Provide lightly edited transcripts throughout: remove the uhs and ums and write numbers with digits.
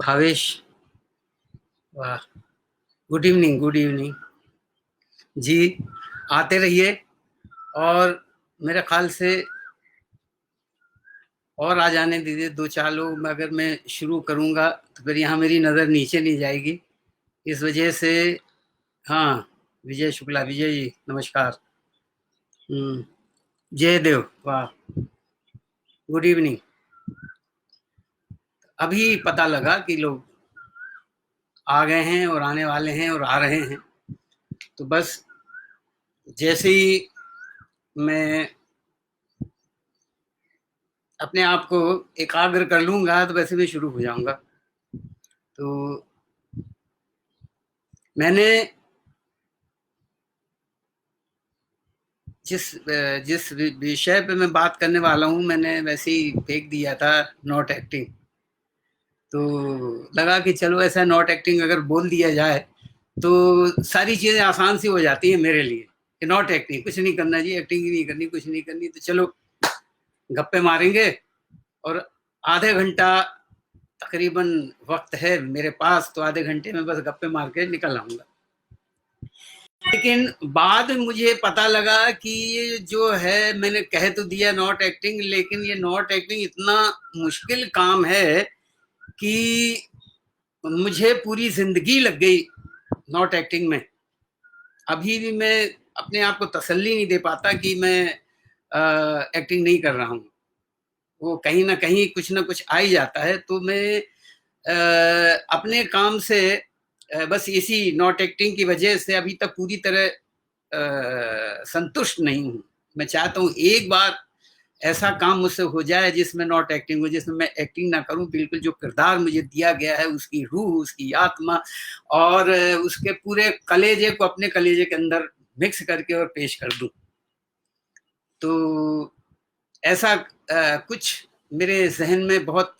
भावेश, वाह, good evening, good evening जी। आते रहिए और मेरे ख्याल से और आ जाने दीजिए 2-4 लोग। अगर मैं शुरू करूँगा तो फिर यहाँ मेरी नज़र नीचे नहीं जाएगी, इस वजह से। हाँ, विजय शुक्ला, विजय जी नमस्कार। जयदेव, वाह, गुड इवनिंग। अभी पता लगा कि लोग आ गए हैं और आने वाले हैं और आ रहे हैं, तो बस जैसे ही मैं अपने आप को एकाग्र कर लूँगा तो वैसे भी शुरू हो जाऊँगा। तो मैंने जिस विषय पे मैं बात करने वाला हूँ, मैंने वैसे ही फेंक दिया था, नॉट एक्टिंग। तो लगा कि चलो ऐसा नॉट एक्टिंग अगर बोल दिया जाए तो सारी चीज़ें आसान सी हो जाती हैं मेरे लिए कि नॉट एक्टिंग, कुछ नहीं करना जी, एक्टिंग ही नहीं करनी, कुछ नहीं करनी, तो चलो गप्पे मारेंगे। और आधे घंटा तकरीबन वक्त है मेरे पास, तो आधे घंटे में बस गप्पे मार के निकल आऊँगा। लेकिन बाद में मुझे पता लगा कि ये जो है, मैंने कह तो दिया नॉट एक्टिंग, लेकिन ये नॉट एक्टिंग इतना मुश्किल काम है कि मुझे पूरी जिंदगी लग गई नॉट एक्टिंग में। अभी भी मैं अपने आप को तसल्ली नहीं दे पाता कि मैं एक्टिंग नहीं कर रहा हूँ। वो कहीं ना कहीं कुछ ना कुछ आ ही जाता है। तो मैं अपने काम से बस इसी नॉट एक्टिंग की वजह से अभी तक पूरी तरह संतुष्ट नहीं हूँ। मैं चाहता हूँ एक बार ऐसा काम मुझसे हो जाए जिसमें नॉट एक्टिंग हो, जिसमें मैं एक्टिंग ना करूं, बिल्कुल जो किरदार मुझे दिया गया है उसकी रूह, उसकी आत्मा और उसके पूरे कलेजे को अपने कलेजे के अंदर मिक्स करके और पेश कर दूं। तो ऐसा कुछ मेरे जहन में बहुत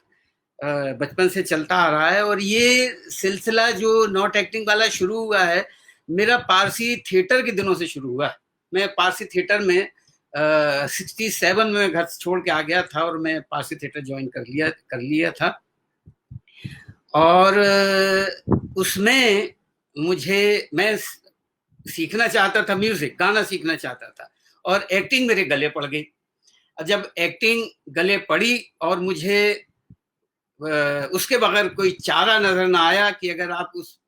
बचपन से चलता आ रहा है। और ये सिलसिला जो नॉट एक्टिंग वाला शुरू हुआ है, मेरा पारसी थिएटर के दिनों से शुरू हुआ है। मैं पारसी थिएटर में 67 में घर छोड़ के आ गया था और मैं पारसी थिएटर ज्वाइन कर लिया था। और उसमें मैं सीखना चाहता था म्यूजिक, गाना सीखना चाहता था, और एक्टिंग मेरे गले पड़ गई। जब एक्टिंग गले पड़ी और मुझे उसके बगैर कोई चारा नजर ना आया कि अगर आप उस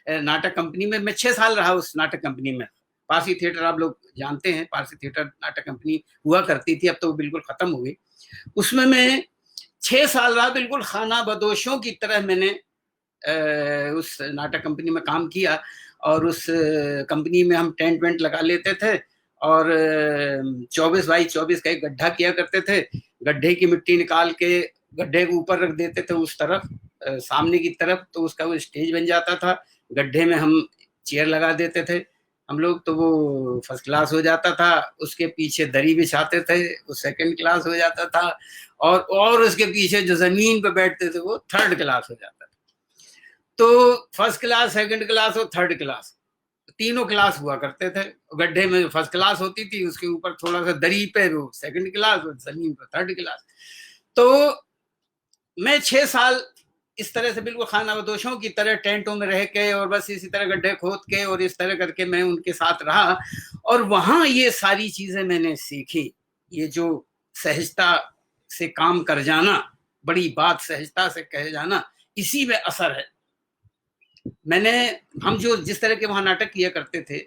नाटक कंपनी में, मैं 6 साल रहा उस नाटक कंपनी में। पारसी थिएटर आप लोग जानते हैं, पारसी थिएटर नाटक कंपनी हुआ करती थी, अब तो वो बिल्कुल खत्म हो गई। उसमें मैं 6 साल रहा, बिल्कुल खाना बदोशों की तरह मैंने उस नाटक कंपनी में काम किया। और उस कंपनी में हम टेंट वेंट लगा लेते थे और 24x24 का एक गड्ढा किया करते थे। गड्ढे की मिट्टी निकाल के गड्ढे के ऊपर रख देते थे उस तरफ, सामने की तरफ, तो उसका वो स्टेज बन जाता था। गड्ढे में हम चेयर लगा देते थे हम लोग, तो वो फर्स्ट क्लास हो जाता था। उसके पीछे दरी बिछाते थे, वो सेकंड क्लास हो जाता था। और उसके पीछे जो जमीन पे बैठते थे वो थर्ड क्लास हो जाता था। तो फर्स्ट क्लास, सेकंड क्लास और थर्ड क्लास, तीनों क्लास हुआ करते थे। गड्ढे में फर्स्ट क्लास होती थी, उसके ऊपर थोड़ा सा दरी पे वो सेकंड क्लास और जमीन पर थर्ड क्लास। तो मैं 6 साल इस तरह से बिल्कुल खाना बदोशों की तरह टेंटों में रह के और बस इसी तरह गड्ढे खोद के और इस तरह करके मैं उनके साथ रहा। और वहां ये सारी चीजें मैंने सीखी। ये जो सहजता से काम कर जाना, बड़ी बात सहजता से कह जाना, इसी में असर है। हम जो जिस तरह के वहां नाटक किया करते थे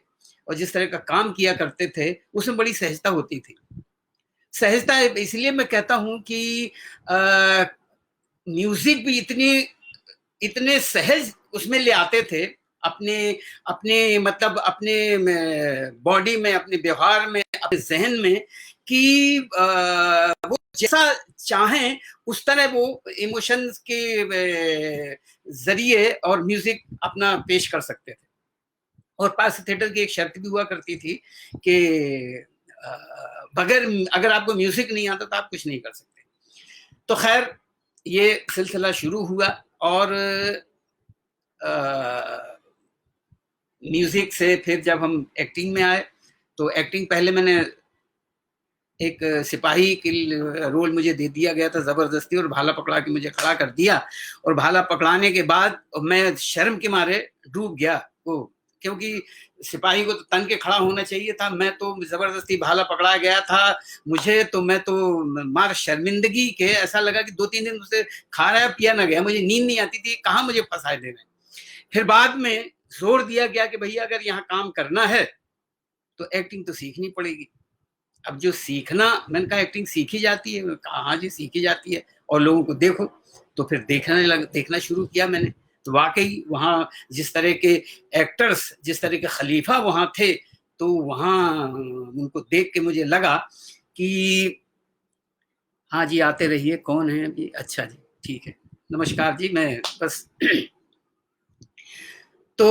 और जिस तरह का काम किया करते थे, उसमें बड़ी सहजता होती थी। सहजता इसलिए मैं कहता हूं कि म्यूजिक भी इतने सहज उसमें ले आते थे, अपने अपने मतलब अपने बॉडी में, अपने व्यवहार में, अपने जहन में, कि वो जैसा चाहें उस तरह वो इमोशंस के जरिए और म्यूजिक अपना पेश कर सकते थे। और पास थिएटर की एक शर्त भी हुआ करती थी कि बगैर अगर आपको म्यूजिक नहीं आता तो आप कुछ नहीं कर सकते। तो खैर ये सिलसिला शुरू हुआ और म्यूजिक से फिर जब हम एक्टिंग में आए, तो एक्टिंग पहले मैंने एक सिपाही के रोल मुझे दे दिया गया था जबरदस्ती, और भाला पकड़ा के मुझे खड़ा कर दिया। और भाला पकड़ाने के बाद मैं शर्म के मारे डूब गया वो, क्योंकि सिपाही को तो तन के खड़ा होना चाहिए था, मैं तो जबरदस्ती भाला पकड़ा गया था मुझे, तो मैं तो मार शर्मिंदगी के ऐसा लगा कि 2-3 दिन मुझसे खाना पिया ना गया, मुझे नींद नहीं आती थी, कहाँ मुझे फंसाए दे रहे। फिर बाद में जोर दिया गया कि भैया अगर यहाँ काम करना है तो एक्टिंग तो सीखनी पड़ेगी। अब जो सीखना, मैंने कहा एक्टिंग सीखी जाती है, कहा हाँ जी सीखी जाती है, और लोगों को देखो। तो फिर देखना शुरू किया मैंने, तो वाकई वहाँ जिस तरह के एक्टर्स, जिस तरह के खलीफा वहाँ थे, तो वहाँ उनको देख के मुझे लगा कि हाँ जी आते रहिए, कौन है अभी, अच्छा जी ठीक है, नमस्कार जी, मैं बस तो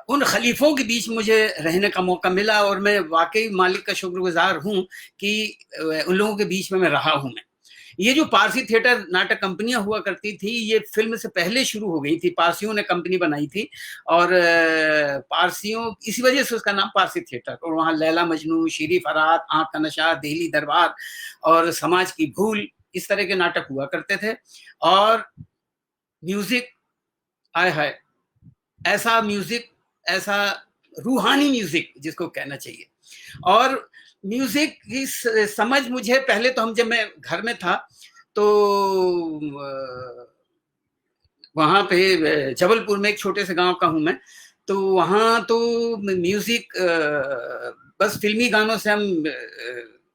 उन खलीफों के बीच मुझे रहने का मौका मिला, और मैं वाकई मालिक का शुक्रगुजार हूँ कि उन लोगों के बीच में मैं रहा हूँ। मैं ये जो पारसी थिएटर नाटक कंपनियां हुआ करती थी, ये फिल्म से पहले शुरू हो गई थी, पारसियों ने कंपनी बनाई थी, और पारसियों, इसी वजह से उसका नाम पारसी थिएटर। और वहाँ लैला मजनू, शीरी फरात, आंख का नशा, दिल्ली दरबार और समाज की भूल, इस तरह के नाटक हुआ करते थे। और म्यूजिक, आय हाय, ऐसा म्यूजिक, ऐसा रूहानी म्यूजिक जिसको कहना चाहिए। और म्यूजिक की समझ मुझे पहले तो, हम जब मैं घर में था तो वहां पे जबलपुर में एक छोटे से गांव का हूं मैं, तो वहां तो म्यूजिक बस फिल्मी गानों से हम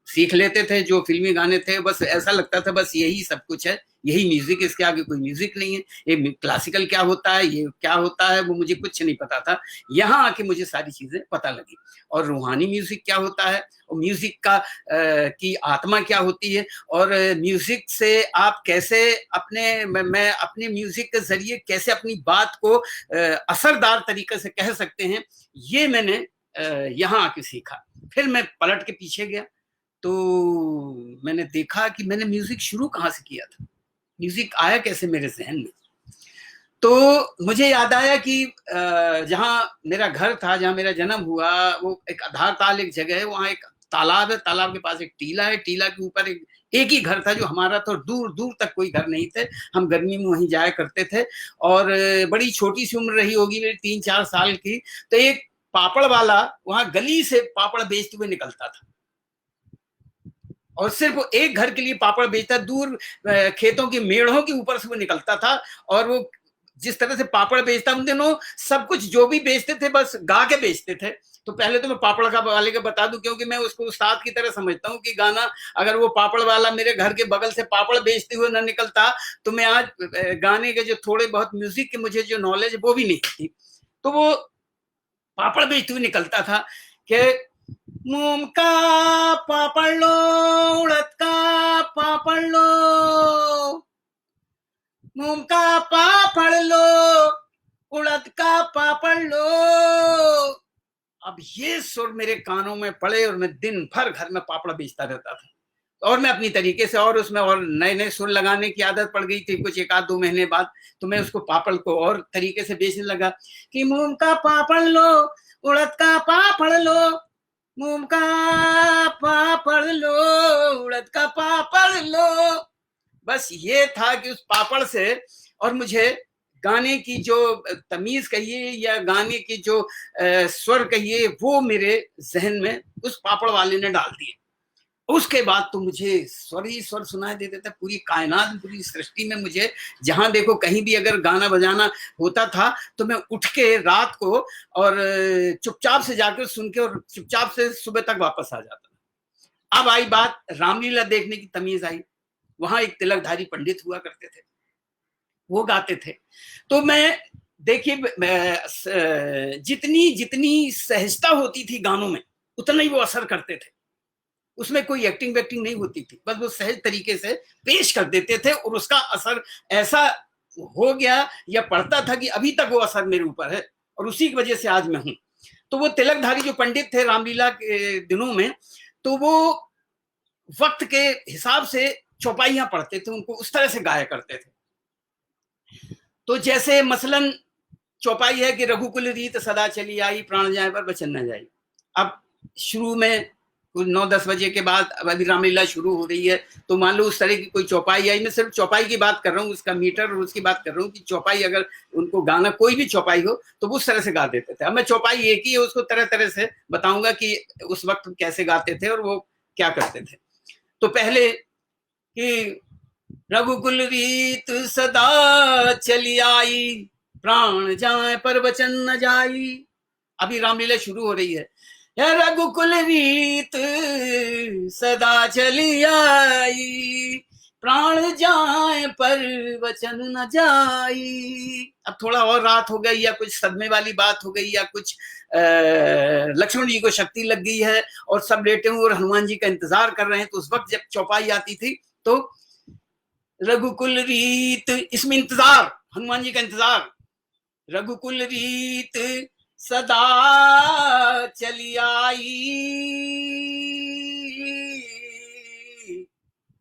सीख लेते थे, जो फिल्मी गाने थे बस ऐसा लगता था बस यही सब कुछ है, यही म्यूजिक, इसके आगे कोई म्यूजिक नहीं है, ये क्लासिकल क्या होता है, ये क्या होता है, वो मुझे कुछ नहीं पता था। यहाँ आके मुझे सारी चीजें पता लगी, और रूहानी म्यूजिक क्या होता है, और म्यूजिक का की आत्मा क्या होती है, और म्यूजिक से आप कैसे मैं अपने म्यूजिक के जरिए कैसे अपनी बात को असरदार तरीके से कह सकते हैं, ये मैंने यहाँ आके सीखा। फिर मैं पलट के पीछे गया, तो मैंने देखा कि मैंने म्यूजिक शुरू कहाँ से किया था, म्यूजिक आया कैसे मेरे जहन में। तो मुझे याद आया कि जहाँ मेरा घर था, जहाँ मेरा जन्म हुआ, वो एक आधार ताल एक जगह है, वहाँ एक तालाब है, तालाब के पास एक टीला है, टीला के ऊपर एक ही घर था जो हमारा था, दूर दूर तक कोई घर नहीं थे। हम गर्मी में वहीं जाया करते थे, और बड़ी छोटी सी उम्र रही होगी मेरी, 3-4 साल की, तो एक पापड़ वाला वहां गली से पापड़ बेचते हुए निकलता था, और सिर्फ एक घर के लिए पापड़ बेचता, दूर खेतों की मेढ़ों के ऊपर से वो निकलता था। और वो जिस तरह से पापड़ बेचता, उन दिनों सब कुछ जो भी बेचते थे बस गा के बेचते थे। तो पहले तो मैं पापड़ का वाले का बता दूं, क्योंकि मैं उसको उस्ताद की तरह समझता हूँ कि गाना, अगर वो पापड़ वाला मेरे घर के बगल से पापड़ बेचते हुए ना निकलता, तो मैं आज गाने के जो थोड़े बहुत म्यूजिक के मुझे जो नॉलेज वो भी नहीं थी। तो वो पापड़ बेचते हुए निकलता था कि मूंग का पापड़ लो, उड़द का पापड़ लो, मूंग का पापड़ लो, उड़द का पापड़ लो। अब ये सुर मेरे कानों में पड़े, और मैं दिन भर घर में पापड़ बेचता रहता था, और मैं अपनी तरीके से, और उसमें और नए नए सुर लगाने की आदत पड़ गई थी कुछ 1-2 महीने बाद। तो मैं उसको पापड़ को और तरीके से बेचने लगा कि मूंग का पापड़ लो, उड़द का पापड़ लो, मूंग का पापड़ लो, उड़द का पापड़ लो। बस ये था कि उस पापड़ से, और मुझे गाने की जो तमीज कहिए या गाने की जो स्वर कहिए, वो मेरे जहन में उस पापड़ वाले ने डाल दिए। उसके बाद तो मुझे स्वर ही स्वर सुनाई देते थे, पूरी कायनात, पूरी सृष्टि में मुझे जहां देखो कहीं भी अगर गाना बजाना होता था, तो मैं उठ के रात को और चुपचाप से जाकर सुन के, और चुपचाप से सुबह तक वापस आ जाता था। अब आई बात रामलीला देखने की, तमीज आई। वहां एक तिलकधारी पंडित हुआ करते थे, वो गाते थे। तो मैं, देखिए, जितनी जितनी सहजता होती थी गानों में, उतना ही वो असर करते थे। उसमें कोई एक्टिंग वेक्टिंग नहीं होती थी, बस वो सहज तरीके से पेश कर देते थे, और उसका असर ऐसा हो गया या पड़ता था कि अभी तक वो असर मेरे ऊपर है, और उसी की वजह से आज मैं हूं। तो वो तिलकधारी जो पंडित थे रामलीला के दिनों में, तो वो वक्त के हिसाब से चौपाइयां पढ़ते थे, उनको उस तरह से गाया करते थे। तो जैसे मसलन चौपाई है कि रघुकुल रीत सदा चली आई, प्राण जाए पर बचन न जाए। अब शुरू में कुछ 9-10 बजे के बाद अब अभी रामलीला शुरू हो रही है, तो मान लो उस तरह की कोई चौपाई आई, मैं सिर्फ चौपाई की बात कर रहा हूँ, उसका मीटर और उसकी बात कर रहा हूँ कि चौपाई अगर उनको गाना कोई भी चौपाई हो तो वो उस तरह से गा देते थे। अब मैं चौपाई एक ही है उसको तरह तरह से बताऊंगा कि उस वक्त कैसे गाते थे और वो क्या करते थे। तो पहले कि रघुकुल रीत सदा चली आई, प्राण जाए पर वचन न जाई। अभी रामलीला शुरू हो रही है, रघुकुल रीत सदा चली आई, प्राण जाए पर वचन न जाई। अब थोड़ा और रात हो गई या कुछ सदमे वाली बात हो गई या कुछ लक्ष्मण जी को शक्ति लग गई है और सब लेटे हुए और हनुमान जी का इंतजार कर रहे हैं, तो उस वक्त जब चौपाई आती थी तो रघुकुल रीत, इसमें इंतजार, हनुमान जी का इंतजार, रघुकुल रीत सदा चली आई,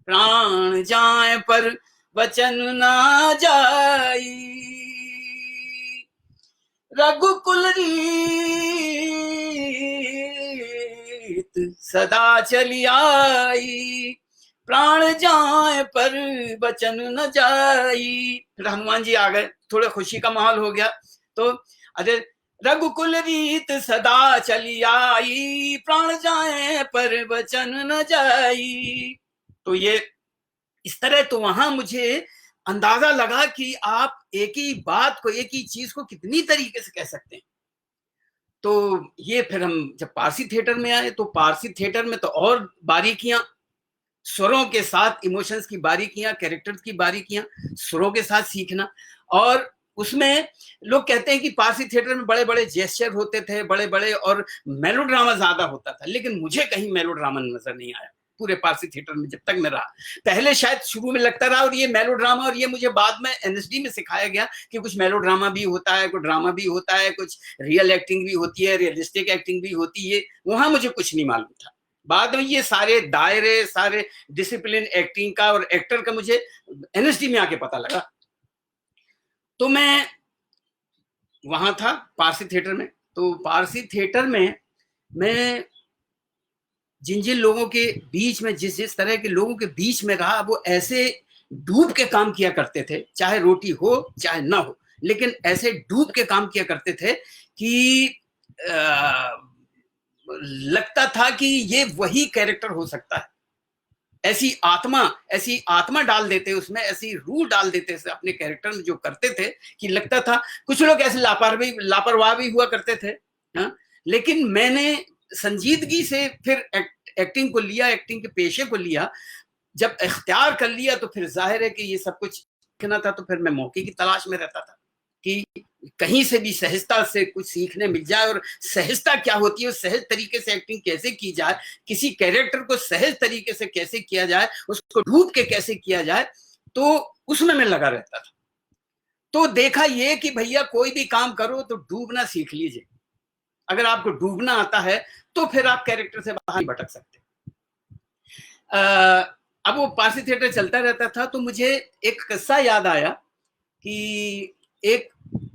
प्राण जाए पर वचन ना जाई, रघुकुल रीत सदा चली आई, प्राण जाए पर वचन न जाई। फिर हनुमान जी आ गए, थोड़ा खुशी का माहौल हो गया। तो अरे रघुकुल रीत सदा चली आई, प्राण जाए पर वचन न जाई। तो ये इस तरह, तो वहां मुझे अंदाजा लगा कि आप एक ही बात को, एक ही चीज को कितनी तरीके से कह सकते हैं। तो ये फिर हम जब पारसी थिएटर में आए तो पारसी थिएटर में तो और बारीकियां, स्वरों के साथ इमोशंस की बारीकियां, कैरेक्टर्स की बारीकियां स्वरों के साथ सीखना। और उसमें लोग कहते हैं कि पारसी थिएटर में बड़े बड़े जेस्चर होते थे, बड़े बड़े, और मेलोड्रामा ज्यादा होता था, लेकिन मुझे कहीं मेलोड्रामा नजर नहीं आया पूरे पारसी थिएटर में जब तक मैं रहा। पहले शायद शुरू में लगता रहा और ये मेलोड्रामा, और ये मुझे बाद में एनएसडी में सिखाया गया कि कुछ मेलोड्रामा भी होता है, कुछ ड्रामा भी होता है, कुछ रियल एक्टिंग भी होती है, रियलिस्टिक एक्टिंग भी होती है। वहां मुझे कुछ नहीं मालूम था। बाद में ये सारे दायरे, सारे डिसिप्लिन एक्टिंग का और एक्टर का मुझे एनएसडी में आके पता लगा। तो मैं वहां था पारसी थिएटर में। तो पारसी थिएटर में मैं जिन जिन लोगों के बीच में, जिस जिस तरह के लोगों के बीच में रहा, वो ऐसे डूब के काम किया करते थे, चाहे रोटी हो चाहे ना हो, लेकिन ऐसे डूब के काम किया करते थे कि लगता था कि ये वही कैरेक्टर हो सकता है। ऐसी आत्मा डाल देते उसमें, ऐसी रूह डाल देते अपने कैरेक्टर में जो करते थे कि लगता था। कुछ लोग ऐसे लापरवाह भी हुआ करते थे, हा? लेकिन मैंने संजीदगी से फिर एक्टिंग को लिया, एक्टिंग के पेशे को लिया। जब इख्तियार कर लिया तो फिर जाहिर है कि ये सब कुछ सीखना था, तो फिर मैं मौके की तलाश में रहता था कि कहीं से भी सहजता से कुछ सीखने मिल जाए। और सहजता क्या होती है, सहज तरीके से एक्टिंग कैसे की जाए, किसी कैरेक्टर को सहज तरीके से कैसे किया जाए, उसको डूब के कैसे किया जाए, तो उसमें मैं लगा रहता था। तो देखा ये कि भैया कोई भी काम करो तो डूबना सीख लीजिए। अगर आपको डूबना आता है तो फिर आप कैरेक्टर से बाहर भटक सकते। अब वो पारसी थिएटर चलता रहता था, तो मुझे एक किस्सा याद आया कि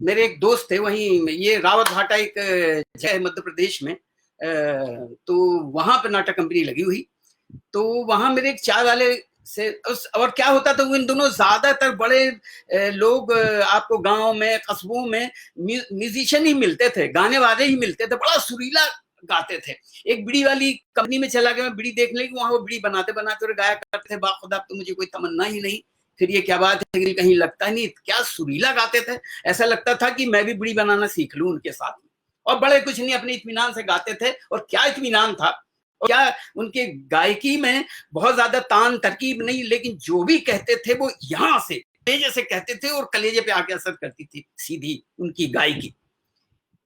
मेरे एक दोस्त थे वहीं, ये रावत भाटा एक जगह मध्य प्रदेश में, तो वहां पर नाटक कंपनी लगी हुई। तो वहां मेरे एक चाय वाले से, और क्या होता था, इन दोनों ज्यादातर बड़े लोग आपको गांव में, कस्बों में म्यूजिशियन ही मिलते थे, गाने वाले ही मिलते थे, बड़ा सुरीला गाते थे। एक बीड़ी वाली कंपनी में चला गया मैं बीड़ी देखने लगी, वहां वो बीड़ी बनाते बनाते और गाया करते थे। बाखुदा तो मुझे कोई तमन्ना ही नहीं, फिर ये क्या बात है, कहीं लगता नहीं, क्या सुरीला गाते थे। ऐसा लगता था कि मैं भी बीड़ी बनाना सीख लूं उनके साथ। और बड़े कुछ नहीं, अपने इत्मीनान से गाते थे, और क्या इत्मीनान था, और क्या उनके गायकी में बहुत ज्यादा तान तरकीब नहीं, लेकिन जो भी कहते थे वो यहाँ से कलेजे से कहते थे और कलेजे पे आके असर करती थी सीधी उनकी गायकी।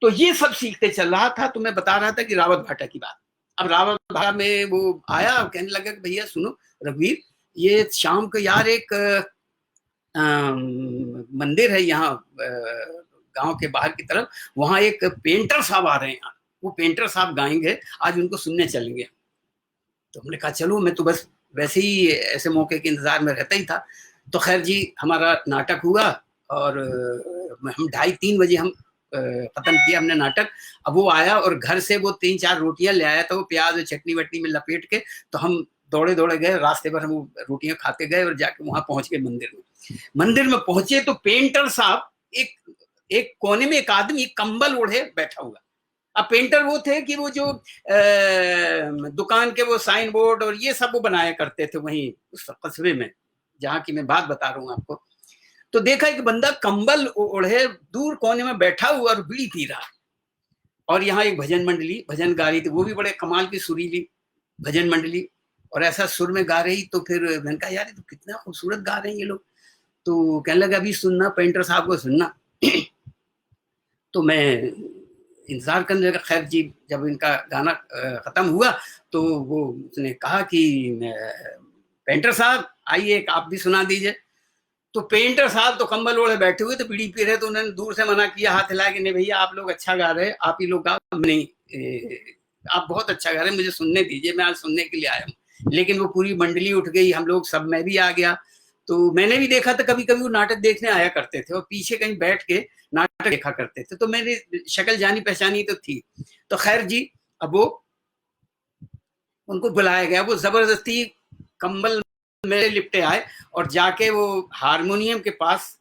तो ये सब सीखते चल रहा था। तो मैं बता रहा था कि रावत भाटा की बात। अब रावत भाटा में वो आया, कहने लगा कि भैया सुनो रघुवीर, ये शाम को यार एक मंदिर है यहाँ गांव के बाहर की तरफ, वहां एक पेंटर साहब आ रहे हैं यार, वो पेंटर साहब गाएंगे, आज उनको सुनने चलेंगे। तो हमने कहा चलो, मैं तो बस वैसे ही ऐसे मौके के इंतजार में रहता ही था। तो खैर जी, हमारा नाटक हुआ और हम 2:30-3 बजे हम खत्म किया हमने नाटक। अब वो आया और घर से वो 3-4 रोटियां ले आया था, वो प्याज और चटनी वटनी में लपेट के, तो हम दौड़े दौड़े गए, रास्ते पर हम वो रोटियां खाते गए और जाके वहां पहुंच गए मंदिर में। मंदिर में पहुंचे तो पेंटर साहब एक एक कोने में एक आदमी कंबल ओढ़े बैठा हुआ। अब पेंटर वो थे कि वो जो दुकान के वो साइन बोर्ड और ये सब वो बनाया करते थे वहीं उस कस्बे में, जहाँ की मैं बात बता रहा हूँ आपको। तो देखा एक बंदा कंबल ओढ़े दूर कोने में बैठा हुआ और बीड़ी पी रहा। और यहाँ एक भजन मंडली भजन गा रही थी, वो भी बड़े कमाल की सुरीली भजन मंडली, और ऐसा सुर में गा रही। तो फिर मैंने कहा यार तो कितना खूबसूरत गा रहे हैं ये लोग। तो कहने लगा अभी सुनना, पेंटर साहब को सुनना। तो मैं इंतजार करने लगा। खैर जी, जब इनका गाना खत्म हुआ तो वो उसने कहा कि पेंटर साहब आइए आप भी सुना दीजिए। तो पेंटर साहब तो कंबल ओढ़े बैठे हुए, तो बीड़ी पी रहे, तो उन्होंने दूर से मना किया, हाथ हिलाया कि नहीं भैया आप लोग अच्छा गा रहे, आप ही लोग गाओ। नहीं, आप बहुत अच्छा गा रहे, मुझे सुनने दीजिए, मैं आज सुनने के लिए आया हूँ। लेकिन वो पूरी मंडली उठ गई, हम लोग सब, मैं भी आ गया। तो मैंने भी देखा था, कभी कभी वो नाटक देखने आया करते थे और पीछे कहीं बैठ के नाटक देखा करते थे, तो मेरी शक्ल जानी पहचानी तो थी। तो खैर जी, अब वो उनको बुलाया गया, वो जबरदस्ती कंबल में लिपटे आए और जाके वो हारमोनियम के पास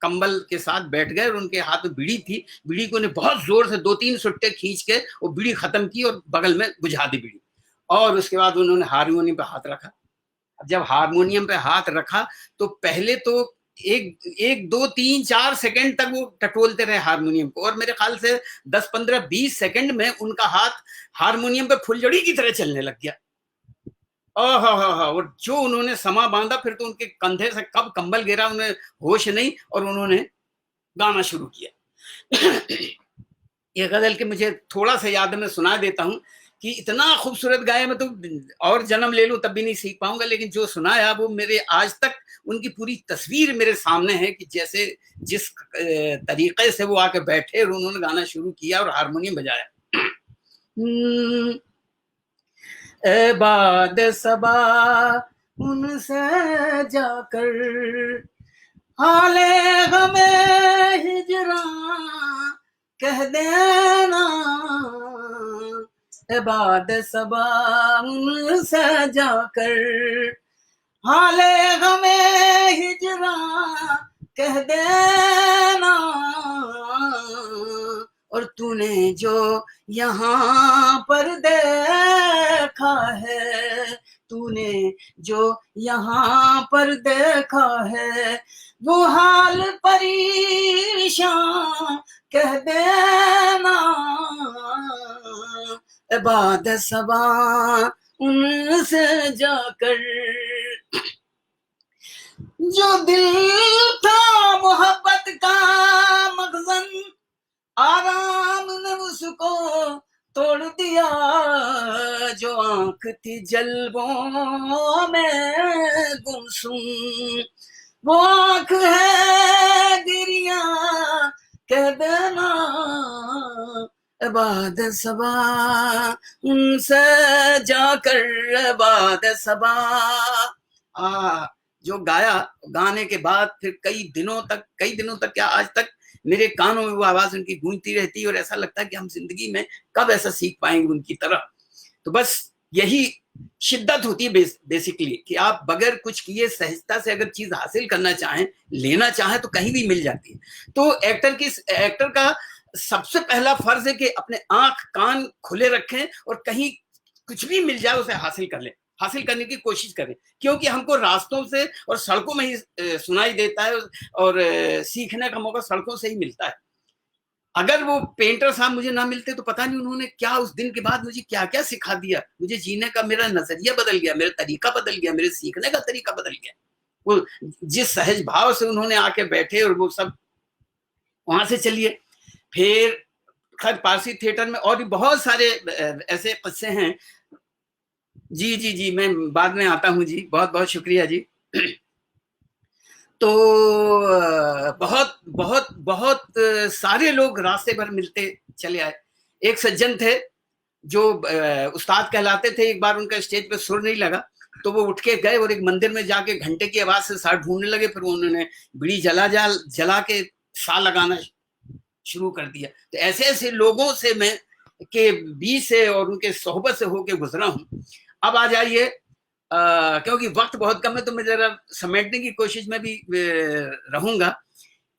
कंबल के साथ बैठ गए और उनके हाथ में बीड़ी थी। बीड़ी को उन्हें बहुत जोर से 2-3 सुट्टे खींच के वो बीड़ी खत्म की और बगल में बुझा दी बीड़ी। और उसके बाद उन्होंने हारमोनियम पे हाथ रखा। जब हारमोनियम पे हाथ रखा तो पहले तो 1-2-3-4 सेकंड तक वो टटोलते रहे हारमोनियम को, और मेरे ख्याल से 10-15-20 सेकंड में उनका हाथ हारमोनियम पे फुलझड़ी की तरह चलने लग गया। और जो उन्होंने समा बांधा, फिर तो उनके कंधे से कब कंबल गिरा उन्हें होश नहीं, और उन्होंने गाना शुरू किया। ये गजल के मुझे थोड़ा सा याद है, मैं सुना देता हूँ कि इतना खूबसूरत गाया, मैं तो और जन्म ले लूं तब भी नहीं सीख पाऊंगा, लेकिन जो सुनाया वो मेरे आज तक उनकी पूरी तस्वीर मेरे सामने है कि जैसे जिस तरीके से वो आके बैठे और उन्होंने गाना शुरू किया और हारमोनियम बजाया। बाद सबा उनसे जाकर हाले हमें हिजरा कह देना, बाद सबा उनसे जाकर हाले हमें हिजरा कह देना, और तूने जो यहाँ पर देखा है, तूने जो यहाँ पर देखा है, वो हाल परेशान कह देना, बाद सबा उनसे जाकर। जो दिल था मोहब्बत का मखज़न, आराम ने उसको तोड़ दिया, जो आंख थी जल्बों में गुमसुम, वो आंख है गिरिया कह देना, बाद सबा उनसे जाकर, बाद सबा। जो गाया, गाने के बाद फिर कई दिनों तक क्या आज तक मेरे कानों में वो आवाज उनकी गूंजती रहती है, और ऐसा लगता है कि हम जिंदगी में कब ऐसा सीख पाएंगे उनकी तरह। तो बस यही शिद्दत होती है बेसिकली, कि आप बगैर कुछ किए सहजता से अगर चीज हासिल करना चाहें, लेना चाहें, तो कहीं भी मिल जाती है। तो एक्टर का सबसे पहला फर्ज है कि अपने आंख कान खुले रखें और कहीं कुछ भी मिल जाए उसे हासिल करने की कोशिश करें, क्योंकि हमको रास्तों से और सड़कों में ही सुनाई देता है, और सीखने का मौका सड़कों से ही मिलता है। अगर वो पेंटर साहब मुझे ना मिलते तो पता नहीं उन्होंने क्या उस दिन के बाद मुझे क्या क्या सिखा दिया। मुझे जीने का मेरा नजरिया बदल गया, मेरा तरीका बदल गया, मेरे सीखने का तरीका बदल गया। वो जिस सहज भाव से उन्होंने आके बैठे और वो सब, वहां से चलिए फिर खैर पारसी थिएटर में और भी बहुत सारे ऐसे किस्से हैं। जी, मैं बाद में आता हूँ जी, बहुत बहुत शुक्रिया जी। तो बहुत बहुत बहुत सारे लोग रास्ते भर मिलते चले आए। एक सज्जन थे जो उस्ताद कहलाते थे, एक बार उनका स्टेज पे सुर नहीं लगा तो वो उठ के गए और एक मंदिर में जाके घंटे की आवाज से साथ ढूंढने लगे। फिर उन्होंने बीड़ी जला के सा लगाना शुरू कर दिया। तो ऐसे ऐसे लोगों से मैं के बीच से और उनके सोहबत से होके गुजरा हूँ। अब आ जाइए, क्योंकि वक्त बहुत कम है तो मैं जरा समेटने की कोशिश में भी रहूंगा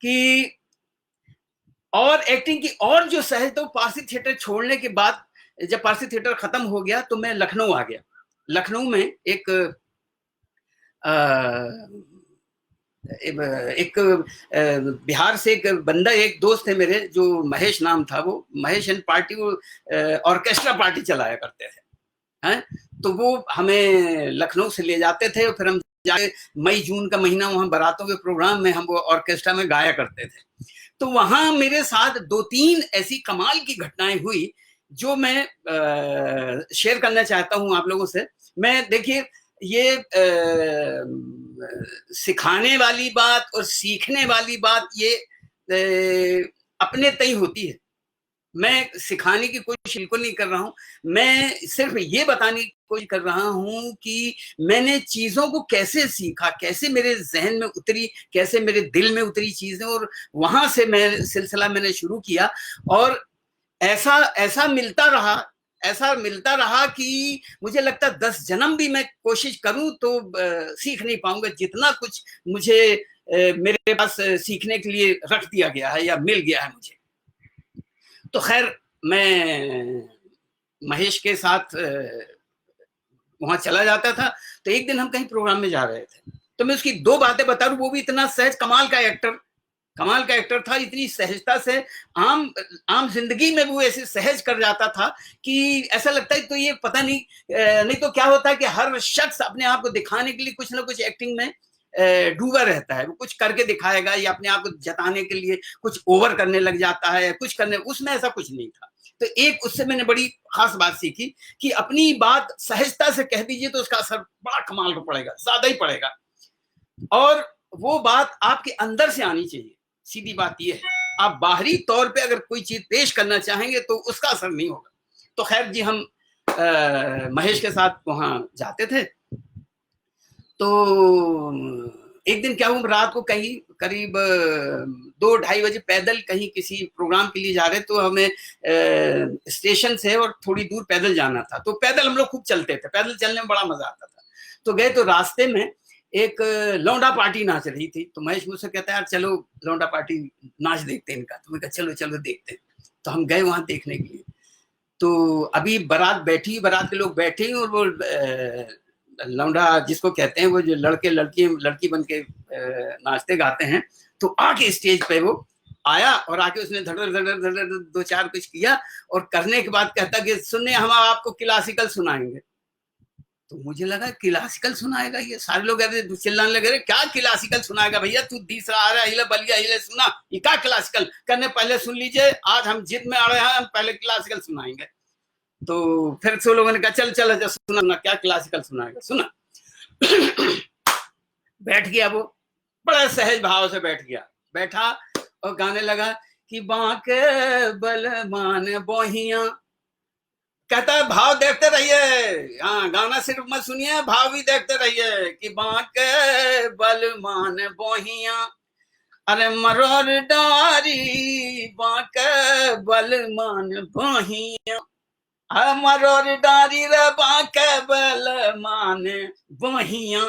कि और एक्टिंग की और जो सहज, तो पारसी थिएटर छोड़ने के बाद जब पारसी थिएटर खत्म हो गया तो मैं लखनऊ आ गया। लखनऊ में एक बिहार से एक बंदा, एक दोस्त थे मेरे, जो महेश नाम था, वो महेश एंड पार्टी, वो ऑर्केस्ट्रा पार्टी चलाया करते थे हैं। तो वो हमें लखनऊ से ले जाते थे और फिर हम जाके मई जून का महीना वहां बारातों के प्रोग्राम में हम वो ऑर्केस्ट्रा में गाया करते थे। तो वहां मेरे साथ 2-3 ऐसी कमाल की घटनाएं हुई जो मैं शेयर करना चाहता हूं आप लोगों से। मैं देखिए, ये सिखाने वाली बात और सीखने वाली बात ये अपने तय होती है। मैं सिखाने की कोशिश बिल्कुल नहीं कर रहा हूं, मैं सिर्फ ये बताने की कोशिश कर रहा हूं कि मैंने चीजों को कैसे सीखा, कैसे मेरे जहन में उतरी, कैसे मेरे दिल में उतरी चीजें, और वहां से मैं सिलसिला मैंने शुरू किया। और ऐसा ऐसा मिलता रहा कि मुझे लगता 10 जन्म भी मैं कोशिश करूं तो सीख नहीं पाऊंगा जितना कुछ मुझे मेरे पास सीखने के लिए रख दिया गया है या मिल गया है मुझे। तो खैर, मैं महेश के साथ वहां चला जाता था। तो एक दिन हम कहीं प्रोग्राम में जा रहे थे, तो मैं उसकी 2 बातें बता रहा हूं। वो भी इतना सहज, कमाल का एक्टर था, इतनी सहजता से आम जिंदगी में वो ऐसे सहज कर जाता था कि ऐसा लगता है तो ये पता नहीं तो क्या होता है कि हर शख्स अपने आप को दिखाने के लिए कुछ ना कुछ एक्टिंग में डूबा रहता है। वो कुछ करके दिखाएगा या अपने आप को जताने के लिए कुछ ओवर करने लग जाता है, कुछ करने, उसमें ऐसा कुछ नहीं था। तो एक उससे मैंने बड़ी खास बात सीखी कि अपनी बात सहजता से कह दीजिए तो उसका असर बड़ा कमाल का पड़ेगा, ज्यादा ही पड़ेगा। और वो बात आपके अंदर से आनी चाहिए। सीधी बात यह है, आप बाहरी तौर पे अगर कोई चीज पेश करना चाहेंगे तो उसका असर नहीं होगा। तो खैर जी, हम महेश के साथ वहां जाते थे। तो एक दिन क्या हुआ, रात को कहीं करीब 2-2:30 बजे पैदल कहीं किसी प्रोग्राम के लिए जा रहे, तो हमें स्टेशन से और थोड़ी दूर पैदल जाना था। तो पैदल हम लोग खूब चलते थे, पैदल चलने में बड़ा मजा आता था। तो गए तो रास्ते में एक लौंडा पार्टी नाच रही थी। तो महेश मुझसे कहता है, यार चलो लौंडा पार्टी नाच देखते हैं इनका। तो मैं कहा चलो चलो देखते हैं। तो हम गए वहां देखने के लिए। तो अभी बारात के लोग बैठे और वो लौंडा जिसको कहते हैं, वो जो लड़की बन के नाचते गाते हैं, तो आके स्टेज पे वो आया और आके उसने धड़र धड़र धड़र 2-4 कुछ किया और करने के बाद कहता कि सुनिए, हम आपको क्लासिकल सुनाएंगे। तो मुझे लगा क्लासिकल सुनाएगा ये, सारे लोग ऐसे चिल्लाने लगे, क्या क्लासिकल सुनाएगा भैया, तू तीसरा आ रहा है, हिले बलिया हिले सुना, ये क्या क्लासिकल करने, पहले सुन लीजिए, आज हम जिद में आ रहे हैं, हम पहले क्लासिकल सुनाएंगे। तो फिर से लोगों ने कहा चल चल अच्छा सुना, क्या क्लासिकल सुनाएगा, सुना। बैठ गया वो, बड़ा सहज भाव से बैठा और गाने लगा कि बांके बलमान बोहिया। कहता है भाव देखते रहिए, हाँ गाना सिर्फ मत सुनिए, भाव भी देखते रहिए कि बांके बलमान बोहिया, अरे मरोर डारी बांके बलमान बोहिया, मरोर डारी रे बांके बलमान बोहिया,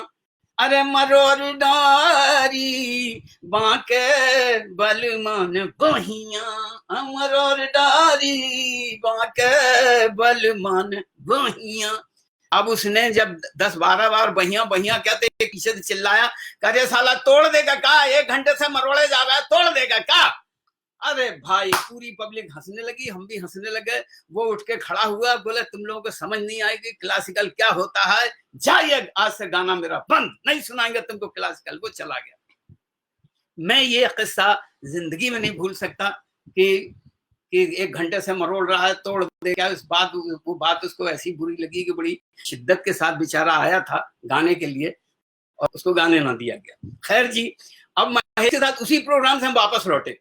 अरे मरोर डारी बांके बलमान बोहिया, मरोर डारी बांके बलमान बोहिया। अब उसने जब 10-12 बार बहिया बहिया कहते पीछे से चिल्लाया, करे साला तोड़ देगा का, 1 घंटे से मरोड़े जा रहा है, तोड़ देगा का। अरे भाई, पूरी पब्लिक हंसने लगी, हम भी हंसने लगे। वो उठ के खड़ा हुआ, बोले तुम लोगों को समझ नहीं आएगी क्लासिकल क्या होता है, जाइए आज से गाना मेरा बंद, नहीं सुनाएंगे तुमको क्लासिकल। वो चला गया। मैं ये किस्सा जिंदगी में नहीं भूल सकता कि 1 घंटे से मरोड़ रहा है, तोड़ दे क्या। वो बात उसको ऐसी बुरी लगी कि बड़ी शिद्दत के साथ बेचारा आया था गाने के लिए और उसको गाने ना दिया गया। खैर जी, अब महेश के साथ उसी प्रोग्राम से हम वापस लौटे।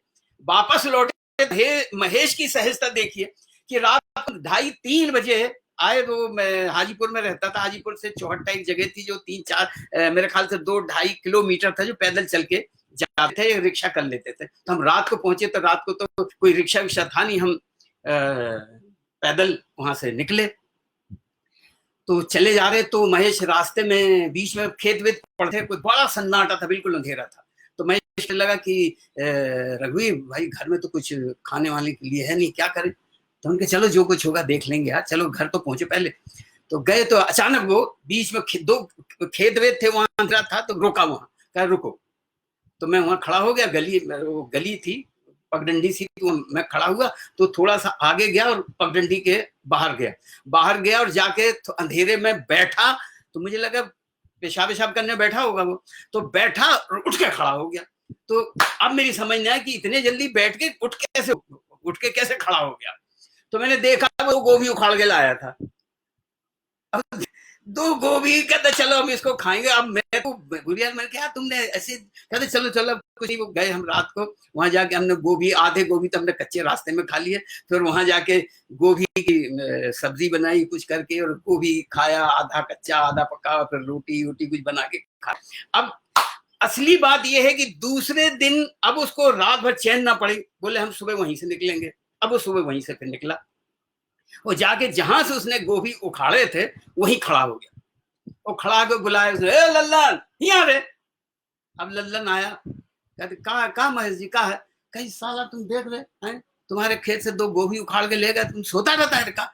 महेश की सहजता देखिए कि रात 2:30-3 बजे आए। तो मैं हाजीपुर में रहता था, हाजीपुर से चौहट्टा एक जगह थी जो 3-4 मेरे ख्याल से 2-2.5 किलोमीटर था, जो पैदल चल के जाते थे या रिक्शा कर लेते थे। तो हम रात को पहुंचे, तो रात को तो कोई रिक्शा विक्शा था नहीं, हम पैदल वहां से निकले। तो चले जा रहे, तो महेश रास्ते में बीच में खेत वेत पड़ते, कोई बड़ा सन्नाटा था, बिल्कुल अंधेरा था। तो महेश को लगा कि रघुवीर भाई घर में तो कुछ खाने वाने के लिए है नहीं, क्या करें। तो उनके चलो जो कुछ होगा देख लेंगे यार, चलो घर तो पहुंचे पहले। तो गए, तो अचानक वो बीच में दो खेत वेत थे, वहां अंधेरा था, तो रोका वहां, कहा रुको। तो मैं वहां खड़ा हो गया, वो गली थी, पगडंडी सी, तो मैं खड़ा हुआ, तो थोड़ा सा आगे गया और पगडंडी के बाहर गया और जाके तो अंधेरे में बैठा। तो मुझे लगा पेशाब पेशाब करने बैठा होगा वो, तो बैठा और उठ के खड़ा हो गया। तो अब मेरी समझ में आया कि इतने जल्दी बैठ के उठ के कैसे खड़ा हो गया। तो मैंने देखा वो गोभी उखाड़ के लाया था। अब 2 गोभी, कहते चलो हम इसको खाएंगे। अब मैं तो गुड़िया, मैंने कहा तुमने ऐसे, कहते चलो चलो कुछ नहीं। वो गए, हम रात को वहां जाके हमने गोभी, आधे गोभी तो हमने कच्चे रास्ते में खा लिए, फिर वहां जाके गोभी की सब्जी बनाई कुछ करके, और गोभी खाया, आधा कच्चा आधा पका, फिर रोटी वोटी कुछ बना के खाया। अब असली बात यह है कि दूसरे दिन अब उसको रात भर चैन ना पड़ी, बोले हम सुबह वहीं से निकलेंगे। अब वो सुबह वहीं से फिर निकला, वो जाके जहां से उसने गोभी उखाड़े थे वहीं खड़ा हो गया। वो खड़ा के बुलाया उसने, ए लल्लन यहाँ रे। अब लल्लन आया, कहते का महेश जी का है। कहीं साला तुम देख रहे हैं, तुम्हारे खेत से 2 गोभी उखाड़ के ले गए, तुम सोता रहता है का।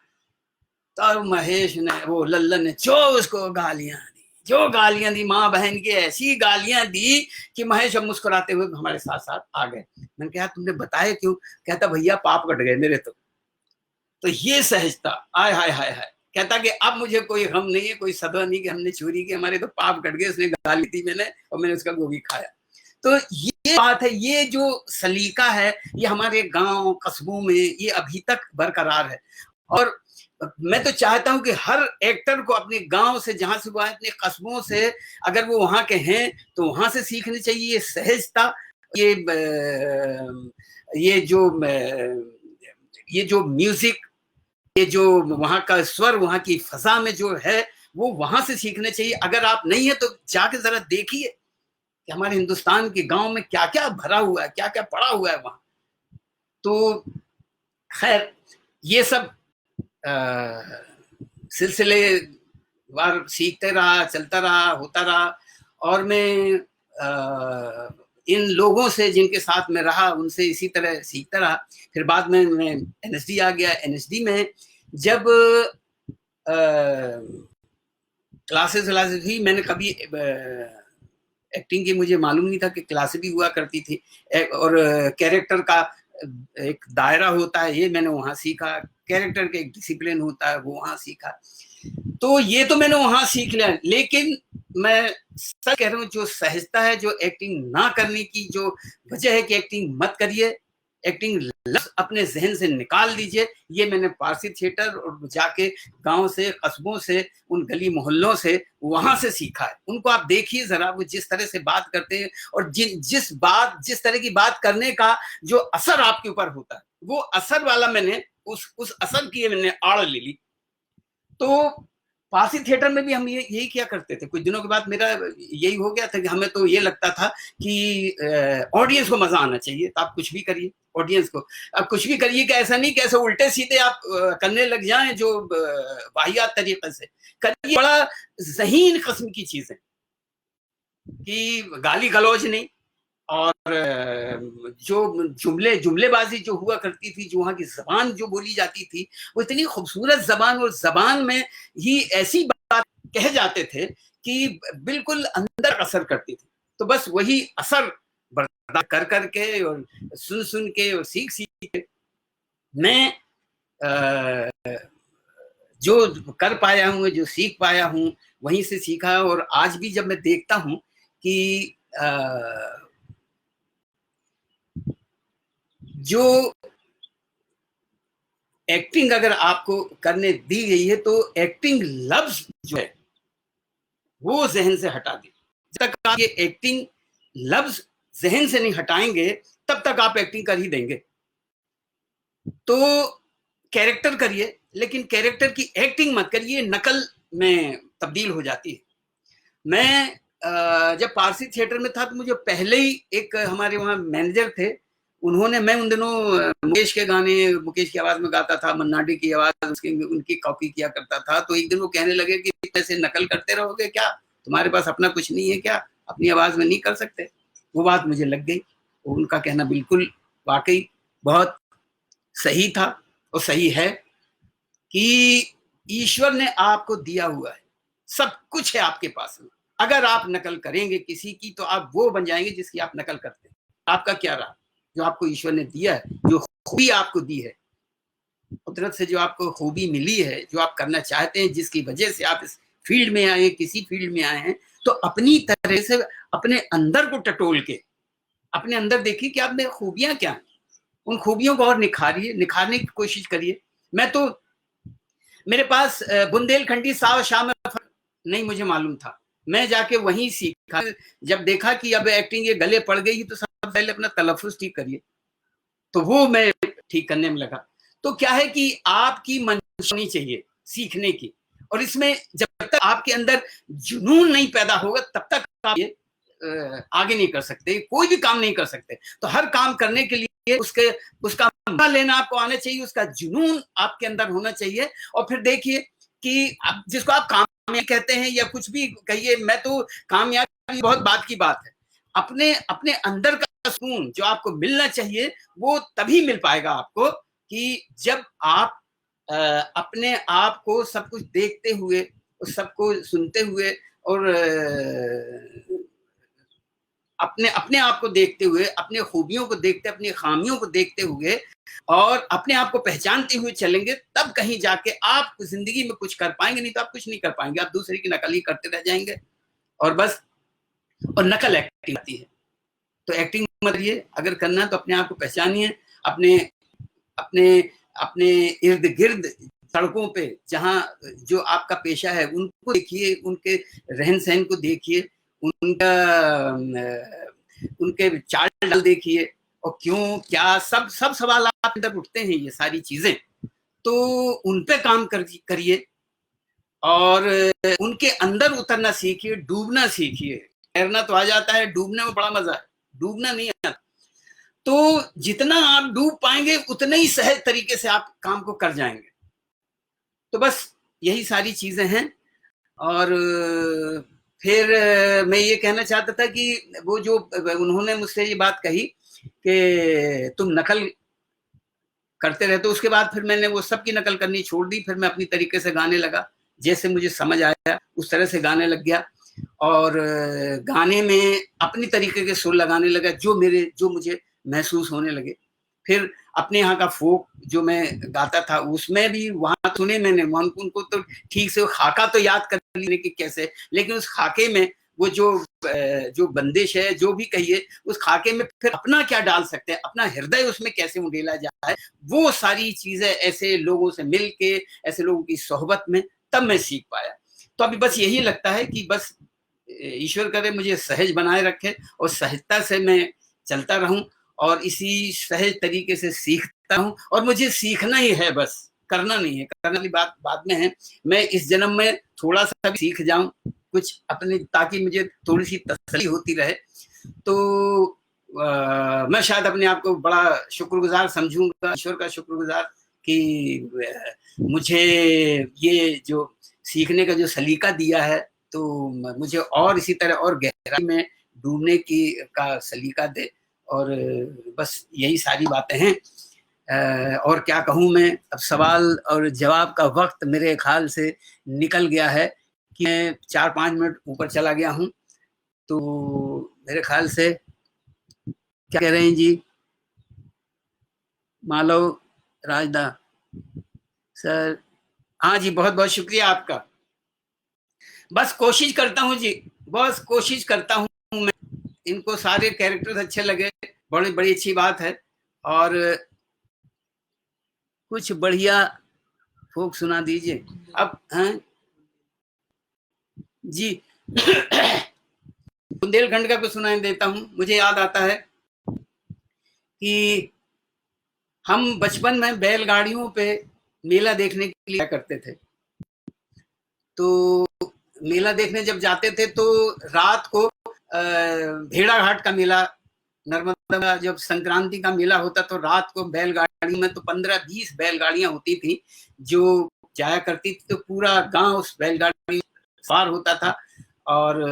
तो महेश ने, वो लल्लन ने जो उसको गालियां दी, माँ बहन की ऐसी गालियां दी कि महेश अब मुस्कुराते हुए हमारे साथ साथ आ गए। मैंने कहा तुमने बताया क्यों। कहता भैया पाप कट गए मेरे तो ये सहजता, आय हाय हाय हाय। कहता कि अब मुझे कोई गम नहीं है, कोई सदवा नहीं कि हमने चोरी की, हमारे तो पाप कट गए, उसने गाली दी मैंने और मैंने उसका गोभी खाया। तो ये बात है, ये जो सलीका है ये हमारे गांव कस्बों में ये अभी तक बरकरार है। और मैं तो चाहता हूं कि हर एक्टर को अपने गांव से, जहां से वो आए, अपने कस्बों से, अगर वो वहां के हैं तो वहां से सीखनी चाहिए ये सहजता, ये जो म्यूजिक, ये जो वहां का स्वर, वहां की फजा में जो है, वो वहां से सीखने चाहिए। अगर आप नहीं है तो जाके जरा देखिए कि हमारे हिंदुस्तान के गांव में क्या क्या भरा हुआ है, क्या क्या पड़ा हुआ है वहां। तो खैर ये सब सिलसिलेवार सीखते रहा, चलता रहा, होता रहा। और मैं इन लोगों से जिनके साथ में रहा उनसे इसी तरह सीखता रहा। फिर बाद में मैं एनएसडी आ गया। एनएसडी में जब क्लासेस भी, मैंने कभी एक्टिंग की मुझे मालूम नहीं था कि क्लासेस भी हुआ करती थी, और कैरेक्टर का एक दायरा होता है, ये मैंने वहां सीखा। कैरेक्टर का एक डिसिप्लिन होता है, वो वहां सीखा। तो ये तो मैंने वहां सीख लिया। लेकिन मैं सच कह रहा हूँ, जो सहजता है, जो एक्टिंग ना करने की जो वजह है कि एक्टिंग मत करिए, एक्टिंग लफ्ज अपने जहन से निकाल दीजिए, ये मैंने पारसी थिएटर और जाके गांव से, कस्बों से, उन गली मोहल्लों से, वहां से सीखा है। उनको आप देखिए जरा, वो जिस तरह से बात करते हैं और जिस तरह की बात करने का जो असर आपके ऊपर होता है, वो असर वाला मैंने उस असर की मैंने आड़ ले ली। तो पारसी थिएटर में भी हम यही किया करते थे। कुछ दिनों के बाद मेरा यही हो गया था कि हमें तो ये लगता था कि ऑडियंस को मजा आना चाहिए, तो आप कुछ भी करिए, ऑडियंस को अब कुछ भी करिए, कि ऐसा नहीं कैसे उल्टे सीधे आप करने लग जाएं जो वाहियात तरीके से करिए। बड़ा ज़हीन किस्म की चीजें, कि गाली गलौज नहीं, और जो जुमलेबाजी जो हुआ करती थी, जो वहाँ की जबान जो बोली जाती थी, वो इतनी खूबसूरत जबान, और जबान में ही ऐसी बात कह जाते थे कि बिल्कुल अंदर असर करती थी। तो बस वही असर बर्दाश्त कर करके और सुन के और सीख के मैं जो कर पाया हूँ, जो सीख पाया हूँ, वहीं से सीखा। और आज भी जब मैं देखता हूँ कि जो एक्टिंग अगर आपको करने दी गई है, तो एक्टिंग लफ्ज जो है वो जहन से हटा दी। जब तक आप ये एक्टिंग लफ्ज जहन से नहीं हटाएंगे, तब तक आप एक्टिंग कर ही देंगे। तो कैरेक्टर करिए, लेकिन कैरेक्टर की एक्टिंग मत करिए, नकल में तब्दील हो जाती है। मैं जब पारसी थिएटर में था तो मुझे पहले ही एक हमारे वहाँ मैनेजर थे, उन्होंने, मैं उन दिनों मुकेश के गाने मुकेश की आवाज में गाता था, मन्ना डे की आवाज उसकी उनकी कॉपी किया करता था। तो एक दिन वो कहने लगे कि ऐसे नकल करते रहोगे क्या, तुम्हारे पास अपना कुछ नहीं है क्या, अपनी आवाज में नहीं कर सकते। वो बात मुझे लग गई। उनका कहना बिल्कुल वाकई बहुत सही था और सही है कि ईश्वर ने आपको दिया हुआ है, सब कुछ है आपके पास में। अगर आप नकल करेंगे किसी की तो आप वो बन जाएंगे जिसकी आप नकल करते हैं। आपका क्या रहा, जो आपको ईश्वर ने दिया है, जो खूबी आपको दी है, कुदरत से जो आपको खूबी मिली है, जो आप करना चाहते हैं, जिसकी वजह से आप इस फील्ड में आए, किसी फील्ड में आए हैं, तो अपनी तरह से अपने अंदर को टटोल के अपने अंदर देखिए कि आप में खूबियां क्या हैं, उन खूबियों को और निखारिए, निखारने की कोशिश करिए। मैं तो, मेरे पास बुंदेलखंडी साव शाम नहीं मुझे मालूम था, मैं जाके वहीं सीखा। जब देखा कि अब एक्टिंग ये गले पड़ गई तो सबसे पहले अपना तलफ्फुज ठीक करिए, तो वो मैं ठीक करने में लगा। तो क्या है कि आपकी मंशा होनी चाहिए सीखने की, और इसमें जब तक आपके अंदर जुनून नहीं पैदा होगा तब तक आप ये आगे नहीं कर सकते, कोई भी काम नहीं कर सकते। तो हर काम करने के लिए उसका मजा लेना आपको आना चाहिए, उसका जुनून आपके अंदर होना चाहिए। और फिर देखिए कि जिसको आप कामयाबी कहते हैं या कुछ भी कहिए, मैं तो कामयाबी बहुत बात की बात है, अपने अपने अंदर का सुकून जो आपको मिलना चाहिए वो तभी मिल पाएगा आपको कि जब आप अपने आप को सब कुछ देखते हुए, सबको सुनते हुए और अपने अपने आप को देखते हुए, अपने खूबियों को देखते, अपनी खामियों को देखते हुए और अपने आप को पहचानते हुए चलेंगे, तब कहीं जाके आप जिंदगी में कुछ कर पाएंगे। नहीं तो आप कुछ नहीं कर पाएंगे, आप दूसरे की नकल ही करते रह जाएंगे और बस। और नकल एक्टिंग आती है, तो एक्टिंग मत करिए, अगर करना है तो अपने आप को पहचानिए, अपने अपने अपने इर्द गिर्द सड़कों पे जहाँ जो आपका पेशा है उनको देखिए, उनके रहन सहन को देखिए, उनका उनके चाल ढाल देखिए, और क्यों क्या सब सब सवाल आप अंदर उठते हैं, ये सारी चीजें, तो उन पे काम करिए और उनके अंदर उतरना सीखिए, डूबना सीखिए। तैरना तो आ जाता है, डूबने में बड़ा मजा है, डूबना नहीं आता। तो जितना आप डूब पाएंगे उतने ही सहज तरीके से आप काम को कर जाएंगे। तो बस यही सारी चीजें हैं। और फिर मैं ये कहना चाहता था कि वो जो उन्होंने मुझसे ये बात कही कि तुम नकल करते रहते, उसके बाद फिर मैंने वो सब की नकल करनी छोड़ दी, फिर मैं अपनी तरीके से गाने लगा, जैसे मुझे समझ आया उस तरह से गाने लग गया और गाने में अपनी तरीके के सुर लगाने लगा जो मुझे महसूस होने लगे। फिर अपने यहाँ का फोक जो मैं गाता था उसमें भी वहां सुने मैंने, उनको तो ठीक से खाका तो याद कर लेने की कैसे, लेकिन उस खाके में वो जो बंदिश है, जो भी कहिए, उस खाके में फिर अपना क्या डाल सकते हैं, अपना हृदय उसमें कैसे उंडेला जाए, वो सारी चीजें ऐसे लोगों से मिल के, ऐसे लोगों की सोहबत में तब मैं सीख पाया। तो अभी बस यही लगता है कि बस ईश्वर करे मुझे सहज बनाए रखे और सहजता से मैं चलता रहूं और इसी सहज तरीके से सीखता हूं। और मुझे सीखना ही है, बस करना नहीं है, करने वाली बात बाद में है। मैं इस जन्म में थोड़ा सा भी सीख जाऊं कुछ अपने, ताकि मुझे थोड़ी सी तसल्ली होती रहे। तो मैं शायद अपने आप को बड़ा शुक्रगुजार समझूंगा, ईश्वर का शुक्रगुजार कि मुझे ये जो सीखने का जो सलीका दिया है, तो मुझे और इसी तरह और गहराई में डूबने की का सलीका दे। और बस यही सारी बातें हैं। और क्या कहूँ मैं, अब सवाल और जवाब का वक्त मेरे ख्याल से निकल गया है कि मैं 4-5 मिनट ऊपर चला गया हूँ। तो मेरे ख्याल से क्या कह रहे हैं जी मालव राजदा सर? हाँ जी, बहुत बहुत शुक्रिया आपका। बस कोशिश करता हूँ जी, बस कोशिश करता हूँ मैं, इनको सारे कैरेक्टर्स अच्छे लगे, बड़ी अच्छी बात है। और कुछ बढ़िया फोक सुना दीजिए अब। हैं जी बुंदेलखंड का कुछ सुनाई देता हूँ। मुझे याद आता है कि हम बचपन में बैलगाड़ियों पे मेला देखने के लिए करते थे। तो मेला देखने जब जाते थे तो रात को भेड़ा घाट का मेला, नर्मदा जब संक्रांति का मेला होता तो रात को बैलगाड़ी में तो 15-20 बैलगाड़ियां होती थी जो जाया करती थी, तो पूरा गांव उस बैलगाड़ी सवार होता था और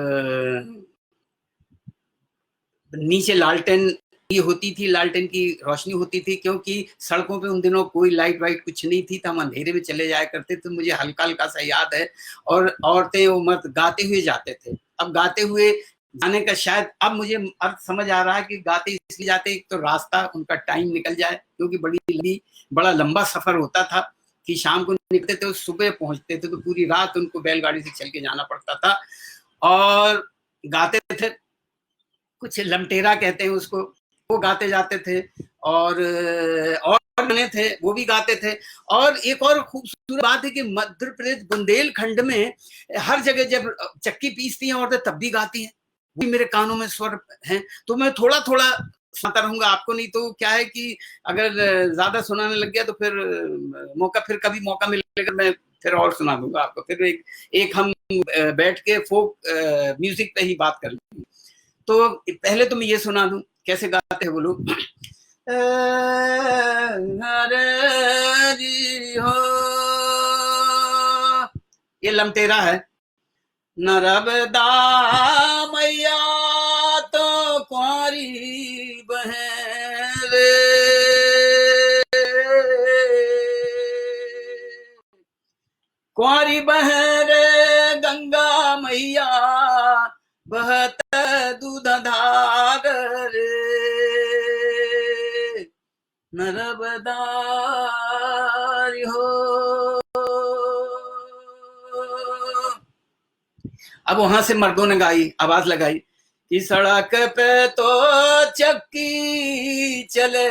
नीचे लालटेन ये होती थी, लालटेन की रोशनी होती थी, क्योंकि सड़कों पे उन दिनों कोई लाइट वाइट कुछ नहीं थी, तो हम अंधेरे में चले जाया करते थे। मुझे हल्का हल्का सा याद है। और औरतें वो मर्द गाते हुए जाते थे। अब गाते हुए जाने का शायद अब मुझे अर्थ समझ आ रहा है कि गाते इसलिए जाते, तो रास्ता उनका टाइम निकल जाए, क्योंकि बड़ा लंबा सफर होता था कि शाम को निकलते थे, सुबह पहुंचते थे, तो पूरी रात उनको बैलगाड़ी से चल के जाना पड़ता था। और गाते थे, कुछ लमटेरा कहते हैं उसको, वो गाते जाते थे। और गाने थे वो भी गाते थे। और एक और खूबसूरत बात है कि मध्य प्रदेश बुंदेलखंड में हर जगह जब चक्की पीसती हैं औरतें तब भी गाती हैं, वो मेरे कानों में स्वर हैं। तो मैं थोड़ा थोड़ा सुनाता रहूंगा आपको, नहीं तो क्या है कि अगर ज्यादा सुनाने लग गया तो फिर कभी मौका मिलेगा मैं फिर और सुना दूंगा आपको। फिर एक हम बैठ के फोक म्यूजिक पे ही बात कर लेंगे। तो पहले तो मैं ये सुना दूं कैसे गाते हैं वो लोग। हरे जी हो, ये लमटेरा है। नर्मदा मैया तो कुंवारी बहन रे, कुंवारी बहन रे गंगा मैया बहत दूध धार रे, नर्मदा हो। अब वहां से मर्दों ने गाई, आवाज लगाई कि सड़क पे तो चक्की चले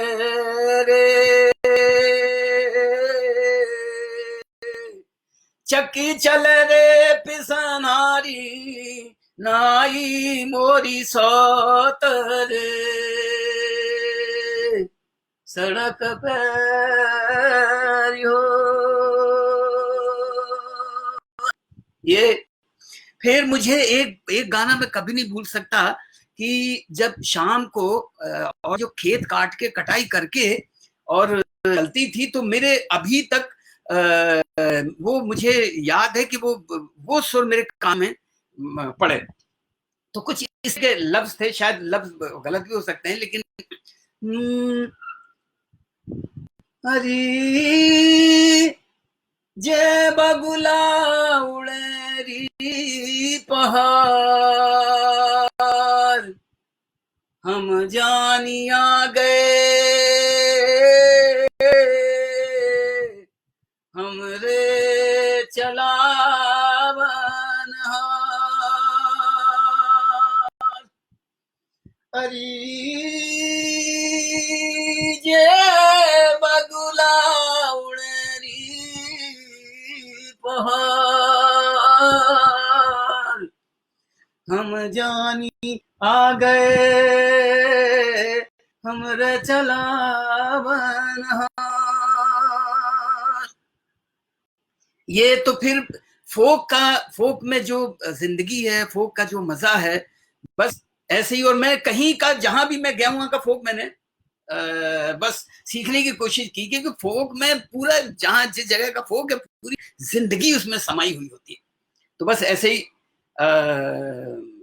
रे, चक्की चले रे पिसनारी नाई मोरी सौत रे, सड़क पे हो। ये फिर मुझे एक गाना मैं कभी नहीं भूल सकता कि जब शाम को और जो खेत काट के कटाई करके और चलती थी, तो मेरे अभी तक वो मुझे याद है कि वो सुर मेरे कान में पड़े। तो कुछ इसके लफ्ज थे, शायद लफ्ज गलत भी हो सकते हैं, लेकिन हरी जे बगुला उड़ेरी पहाड़, हम जानिया गए हमरे चलावन हार, हरी जे बगुला उड़ेरी पहाड़, हम जानी आ गए हमरे चलावन हार। ये तो फिर फोक में जो जिंदगी है, फोक का जो मजा है, बस ऐसे ही। और मैं कहीं का जहां भी मैं गया वहां का फोक मैंने बस सीखने की कोशिश की, क्योंकि फोक में पूरा जहां जिस जगह का फोक है पूरी जिंदगी उसमें समाई हुई होती है। तो बस ऐसे ही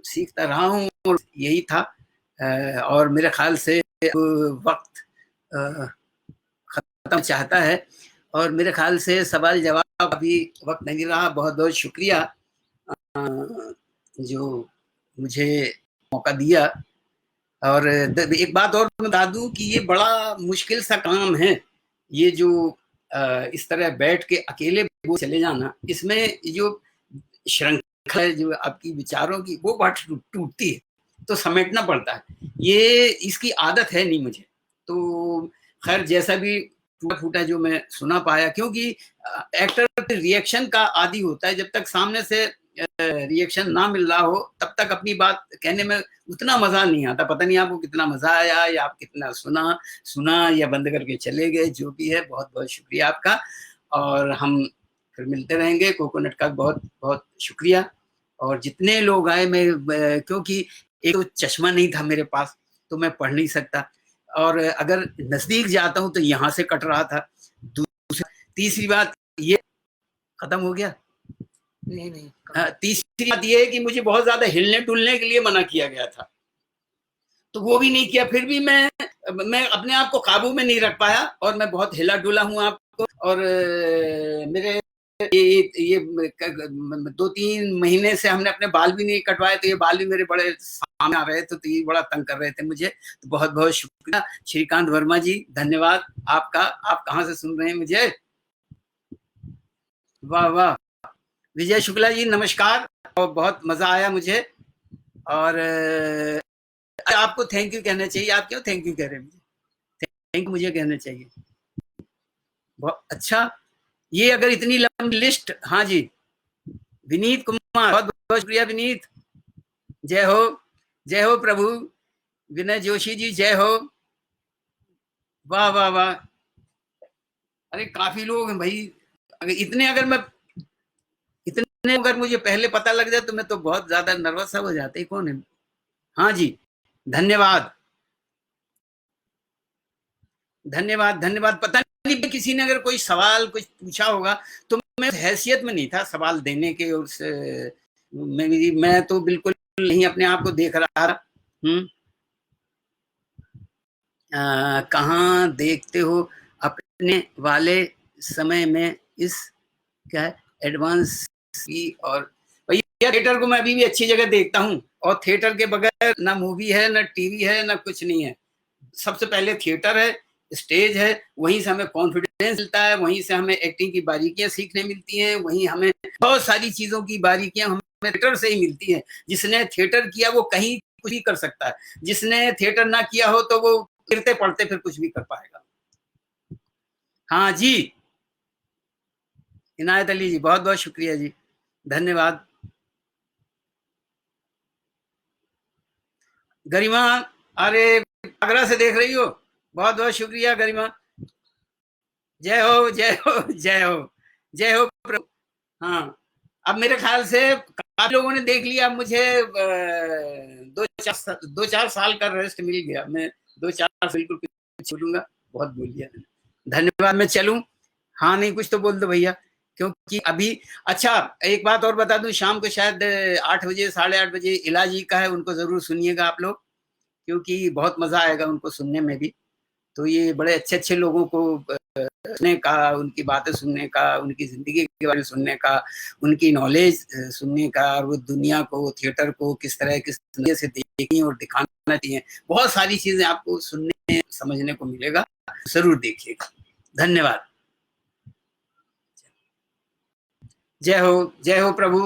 सीखता रहा हूँ और यही था। और मेरे ख्याल से वक्त खत्म चाहता है और मेरे ख्याल से सवाल जवाब अभी वक्त नहीं रहा। बहुत बहुत शुक्रिया जो मुझे मौका दिया। और एक बात और मैं बता दूं कि ये बड़ा मुश्किल सा काम है, ये जो इस तरह बैठ के अकेले वो चले जाना, इसमें जो श्रृंखला है जो आपकी विचारों की वो बात टूटती है, तो समेटना पड़ता है। ये इसकी आदत है नहीं मुझे। तो खैर जैसा भी टूटा फूटा जो मैं सुना पाया, क्योंकि एक्टर रिएक्शन का आदी होता है, जब तक सामने से रिएक्शन ना मिल रहा हो तब तक अपनी बात कहने में उतना मजा नहीं आता। पता नहीं आपको कितना मजा आया या आप कितना सुना या बंद करके चले गए, जो भी है बहुत बहुत शुक्रिया आपका। और हम फिर मिलते रहेंगे। कोकोनट का बहुत बहुत शुक्रिया। और जितने लोग आए, मैं क्योंकि एक तो चश्मा नहीं था मेरे पास, तो मैं पढ़ नहीं सकता, और अगर नजदीक जाता हूँ तो यहाँ से कट रहा था। तीसरी बात ये, खत्म हो गया? नहीं। तीसरी बात ये है कि मुझे बहुत ज्यादा हिलने डुलने के लिए मना किया गया था, तो वो भी नहीं किया। फिर भी मैं अपने आप को काबू में नहीं रख पाया, और मैं बहुत हिला डुला हूँ आपको। और मेरे ये 2-3 महीने से हमने अपने बाल भी नहीं कटवाए, तो ये बाल भी मेरे बड़े सामने आ रहे थे, तो ये बड़ा तंग कर रहे थे मुझे। तो बहुत बहुत शुक्रिया श्रीकांत वर्मा जी, धन्यवाद आपका। आप कहाँ से सुन रहे हैं मुझे? वाह वाह। विजय शुक्ला जी नमस्कार, और बहुत मजा आया मुझे। और आपको थैंक यू कहना चाहिए। आप क्यों थैंक यू कह रहे हैं? मुझे थैंक यू मुझे कहना चाहिए। बहुत अच्छा। ये अगर इतनी लंबी लिस्ट, हाँ जी, विनीत कुमार, बहुत बहुत शुक्रिया विनीत। जय हो प्रभु। विनय जोशी जी जय हो। वाह वाह वाह। अरे काफी लोग हैं भाई। इतने अगर मुझे पहले पता लग जाए तो मैं तो बहुत ज्यादा नर्वस हो जाते। कौन है? हाँ जी, धन्यवाद धन्यवाद धन्यवाद। पता नहीं किसी ने अगर कोई सवाल कुछ पूछा होगा, तो मैं हैसियत में नहीं था सवाल देने के, उस मैं तो बिल्कुल नहीं अपने आप को देख रहा था। कहाँ देखते हो अपने वाले समय में इस क्या है एडवांस की? और भैया थिएटर को मैं अभी भी अच्छी जगह देखता हूँ, और थिएटर के बगैर ना मूवी है, ना टीवी है, ना कुछ नहीं है। सबसे पहले थिएटर है, स्टेज है, वहीं से हमें कॉन्फिडेंस मिलता है, वहीं से हमें एक्टिंग की बारीकियां सीखने मिलती हैं, वहीं हमें बहुत सारी चीजों की बारीकियां हमें थिएटर से ही मिलती हैं। जिसने थिएटर किया वो कहीं कुछ भी कर सकता है, जिसने थिएटर ना किया हो तो वो गिरते पड़ते फिर कुछ भी कर पाएगा। हाँ जी, इनायत अली जी बहुत बहुत शुक्रिया जी, धन्यवाद। गरिमा, अरे आगरा से देख रही हो, बहुत बहुत शुक्रिया गरिमा। जय हो जय हो जय हो जय हो प्रभु। हाँ, अब मेरे ख्याल से काफी लोगों ने देख लिया। मुझे 2-4 साल का रेस्ट मिल गया। मैं 2-4 बिल्कुल छोड़ूंगा। बहुत बोल दिया, धन्यवाद। मैं चलूं? हाँ नहीं, कुछ तो बोल दो भैया, क्योंकि अभी अच्छा एक बात और बता दूं, शाम को शायद 8 बजे 8:30 बजे इलाजी का है, उनको जरूर सुनिएगा आप लोग, क्योंकि बहुत मजा आएगा उनको सुनने में भी। तो ये बड़े अच्छे अच्छे लोगों को सुनने का, उनकी बातें सुनने का, उनकी जिंदगी के बारे में सुनने का, उनकी नॉलेज सुनने का, और वो दुनिया को, थिएटर को किस तरह किस नजरिए से देखनी और दिखाना चाहिए, बहुत सारी चीजें आपको सुनने समझने को मिलेगा। जरूर देखिएगा। धन्यवाद। जय हो प्रभु।